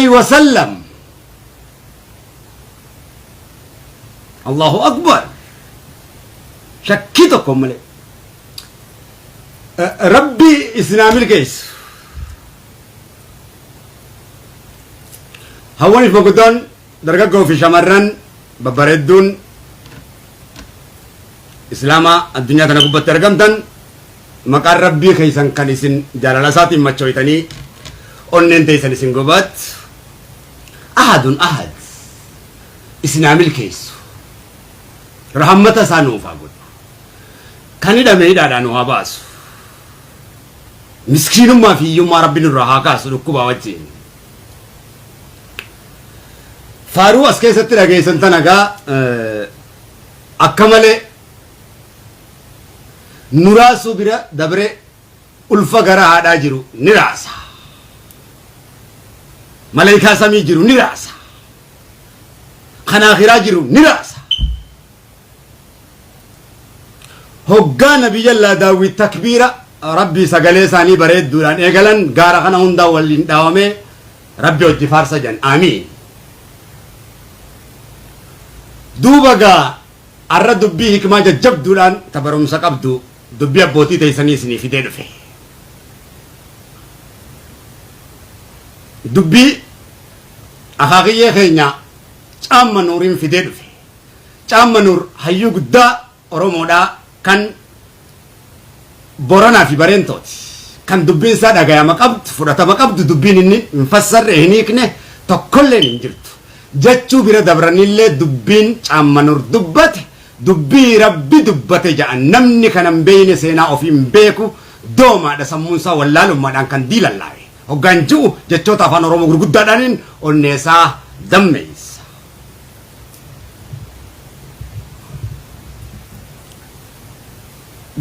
عليه وسلم. الله أكبر. شكيتكم ملي ربي إسلام الكيس هوني فقدون درجة في شمران ببردون إسلاما الدنيا تنقبت ترجمتن مكان ربي كيسان كان يسن جلالسات ما تشويتني أنن تيسن يسن قبت أحد إسلام الكيس رحمة سانو فاقود كان يدا ميدا دانو هباس مسكين ما في يوم ربي نرهاكاس ركوبا وجين فارو أسكي سترا كيسن تناقا أكمله نراسو برا دبره ألفا غرا هادا جرو نراسا ملايكا سامي جرو نراسا خناخرا جرو نراسا هقا نبي الله داوي تكبيرا ربي سقلي ساني بريد دوران ايقلن غارا خنا هندا والين داومي ربي وجي فارسا جن آمين دوبا غا arra dubbii hikmaa jajjabduudhaan tabarumsa qabdu dubbii abbootii teessanii isinii fidee dhufe dubbii akaakiyyee keenya caamma nuuriin fidee dhufe caamma nuur hayyuu guddaa oromoodhaa kan boranaa fi bareentooti kan dubbiin isaa dhagayama qabdu fudhatama qabdu dubbiin inni hin fassarre hin hiikne tokkolleen hin jirtu jechuu bira dabranillee dubbiin caamma nuur dubbate dubbii rabbi dubbate ja'an namni kanan beeyne seenaa ofiin beeku doomaadha sammuunsaa wallaalummaadhaan kan diilallaawe hoggaan ji'u jechoota afaan oromoo gurguddaadhaaniin onneesaa dammeeysa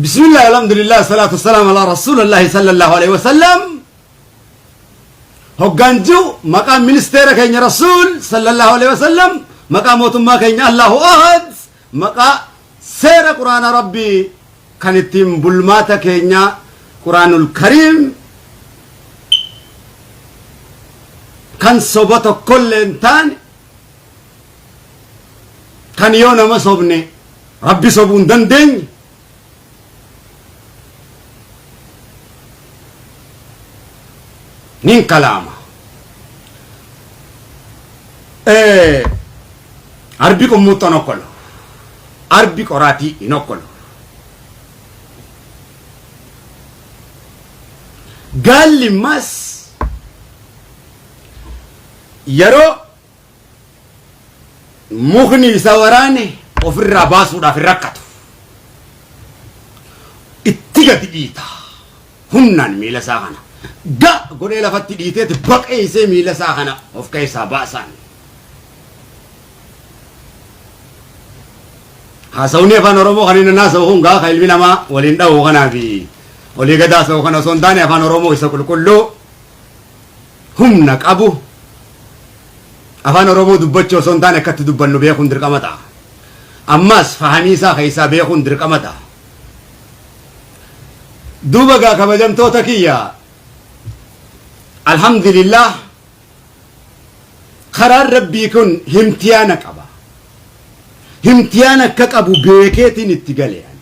bismillah alhamdulillah salaatu wassalaam ala rasuulillahi sallallahu alaihi wasallam hoggaan ji'u maqaa ministeera keenya rasuul sallallahu alaihi wasallam maqaa mootummaa keenya allahu ahad maqaa seera quraana rabbii kan ittiin bulmaata keenya quraanul kariim kan soba tokkollee hin taane kan yoo nama sobne rabbi sobuu hin dandeenye nin kalaama arbi qummuuxxon okkolo arbi qoraatii hin okkolo gaalli mas yeroo mukni isa waraane ofirraa baasuudhaaf hin rakkatu itti gadi dhiita humnaan miila isaa kana ga godhee lafatti dhiiteeti baqee isee miila isaa kana of keessaa baasaan haasawni afaan oromoo kan inni naasa'u kun gaa ilmi namaa waliin dha'uu kanaa fi olii gadaa sa'u kana osoo hin taane afaan oromoo isa qulqulluu humna qabu afaan oromoo dubbachuu osoo hin taane akkatti dubbannu beekuun dirqama ta'a ammas fahamii isaa keessaa beekuun dirqama ta'a duuba gaa kabajamtoota kiyya alhamdulillah karaan rabbii kun himtiyaana qaba himtiyaan akka qabu beekeetiin itti galean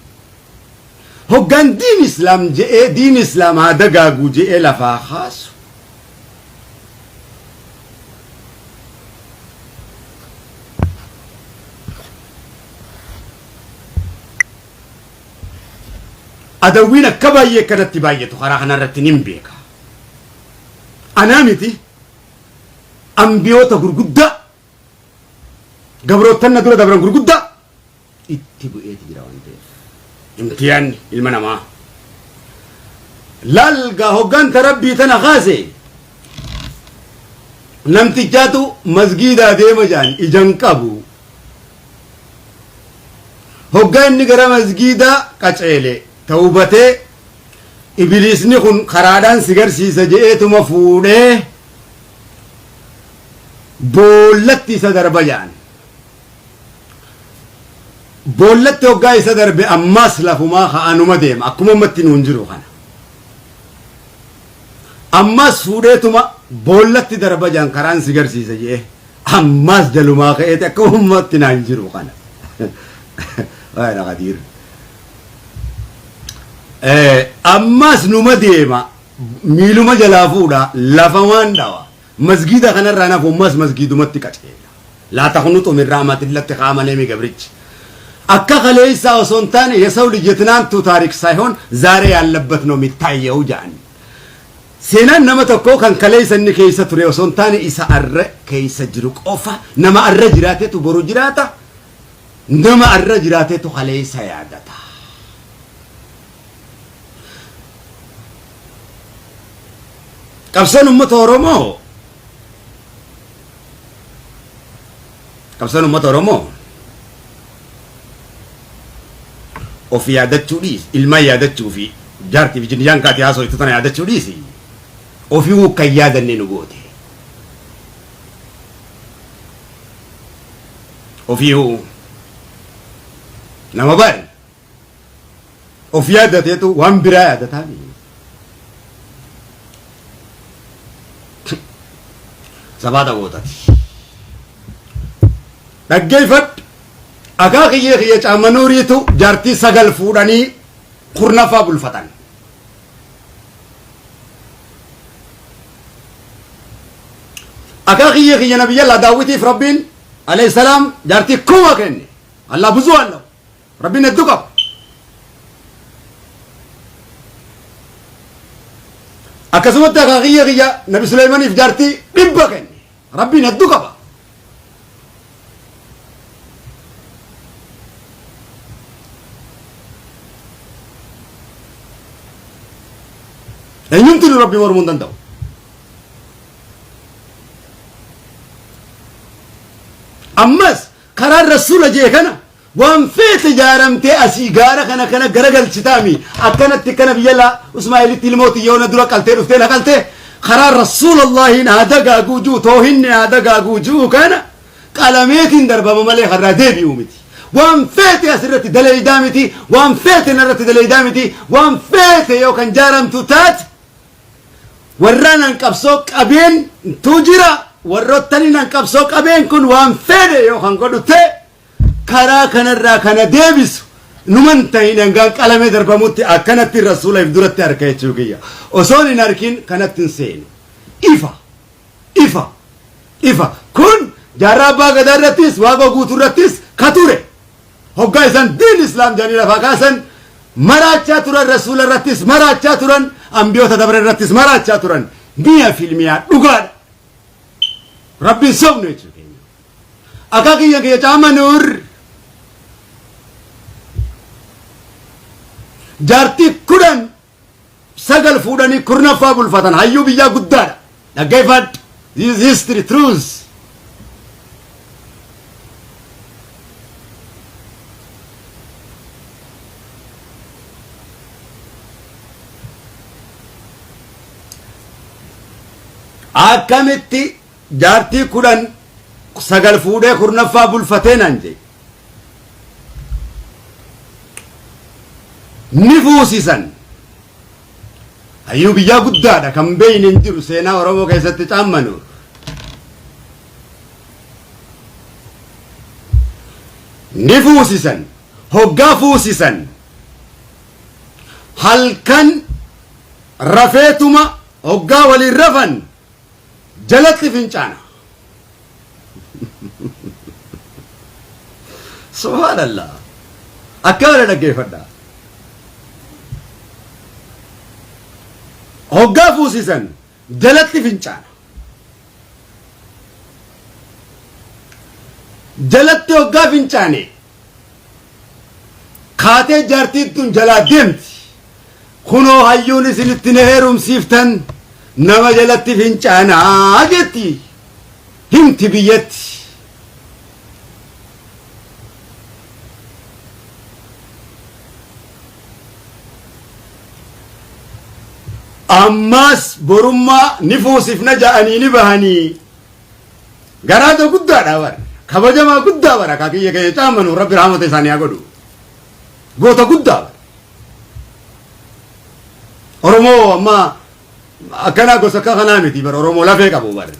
hoggaan diin islaam je'ee diin islaam haa dagaagu je'ee lafaa kaasu adawwiin akka baay'ee akkanatti baay'atu karaa kanarratti nin beeka anaa miti ambiyoota gurguddaa gabroottanna dura dabran gurguddaa itti bu'eeti jira waan ta'eef imtiyaanni ilma namaa lalgaa hoggaanta rabbii tana kaase namtichaatu masgiidaa deema jaan ijan qabu hoggaa inni gara masgiidaa qaceele tawbatee ibliisni kun karaadhaan si garsiisa je'eetuma fuudhee boollatti isa darba jaan boollatti hoggaa isa darbe ammaas lafumaa ka'anuma deema akkuma ummatti nuun jiru kana ammaas fuudheetuma boollatti darba jaan karaan si garsiisa jee ammas jalumaa ka'eeti akka ummatti naan jiru kana waay na qadiir ammas numa deema miiluma jalaa fuudha lafa waan dhawa masgida kanarraa naaf ummas masgidumatti qaceela laa taqnutu min rahmatillatti qaamalee mi gabrichi akka kaleessa osoo hin taane የሰው ልጅ የትናንቱ ታሪክ ሳይሆን ዛሬ ያለበት ነው የሚታየው ጃን seenaan nama tokko kan kaleessa inni keessa ture osoo hin taane isa arra keessa jiru qofa nama arra jiraatetu boru jiraata nama arra jiraatetu kaleessa yaadata qabsoon ummata Oromoo of yaadachuu dhiis ilma yaadachuu fi jaartii fi jinyaan kaatee haasoo itti tana yaadachuu dhiisi ofii kan yaadanne nu goote ofii nama bari of yaadateetu waan biraa yaadataa sabaata gootati dhaggeeffadhu akaa kiyya caama nuuriitu jaartii 9 fuudhanii kurnaffaa bulfatan akaa kiyya nabiyallah daawwitiif rabbiin alayhi salaam jaartii 1000 kenne allah ብዙ አለው rabbiin hedduu qaba akkasumatti akaa kiyya nabi Suleymaaniif jaartii 100 kenne rabbiin hedduu qaba eenyumti rabbi mormuun danda'u ammas karaa rasuula jee kana waan feete jaaramtee asii gaara kana garagalchitaami akkanatti kana biyyala Ismaa'eelitti ilmooti yoona dura qaltee dhuftee naqaltee karaa rasuulallahiin haadagaa guujuu toohinne haadagaa guujuu kana qalameetiin darbama malee karraa deebi'uu miti waan feete asirratti daleeydaa miti waan feete narratti daleeydaa miti waan feete yookaan jaaramtu taate warraan an qabsoo qabeen tujira warrottani an qabsoo qabeen kun waan fede yookaan godhute karaa kanarraa kana deebisu numan tahin hangaan qalamee darbamutti akkanatti rasuula if duratti harka jechuu kiyya osoon hin arkin kanatti hin seenu ifa kun jaarraa abbaa gadaa irrattis waaqa guutuu irrattis kature hoggaa isan diin islaam jedhanii lafaa kaasan maraachaa turan rasuula irrattis maraachaa turan ambiyoota dabre irrattis maraachaa turan mi'a filmiyaa dhugaadha rabbiin sobnu jechuu keenya akaa kiyya caama nuur jaartii 9 fuudhanii kurnaffaa bulfatan hayyuu biyyaa guddaadha dhaggeeffadhu this is history truth akkamitti jaartii 9 fuudhee kurnaffaa bulfatee nan jee ni fuusisan hayyuu biyyaa guddaadha kan beeyne hin jiru seenaa Oromoo keessatti caammanu ni fuusisan hoggaa fuusisan halkan rafeetuma hoggaa waliin rafan jalatti fincaana subhaanallah akka wala dhaggeeffadha hoggaa fuusisan jalatti fincaana jalatti hoggaa fincaane kaatee jaartiittun jalaa deemti kunoo hayyuun isinitti na heerumsiiftan nama jalatti fincaanaa jetti himti biyyatti ammas borummaa ni fuusifna ja'anii ni bahanii garaata guddaadha bar kabajamaa guddaa bara kakiyya kee caamanu rabbi rahmata isaanii haa godhu goota guddaa bara Oromoo amma akkana gosa kanaa miti bara Oromoo lafee qabu bara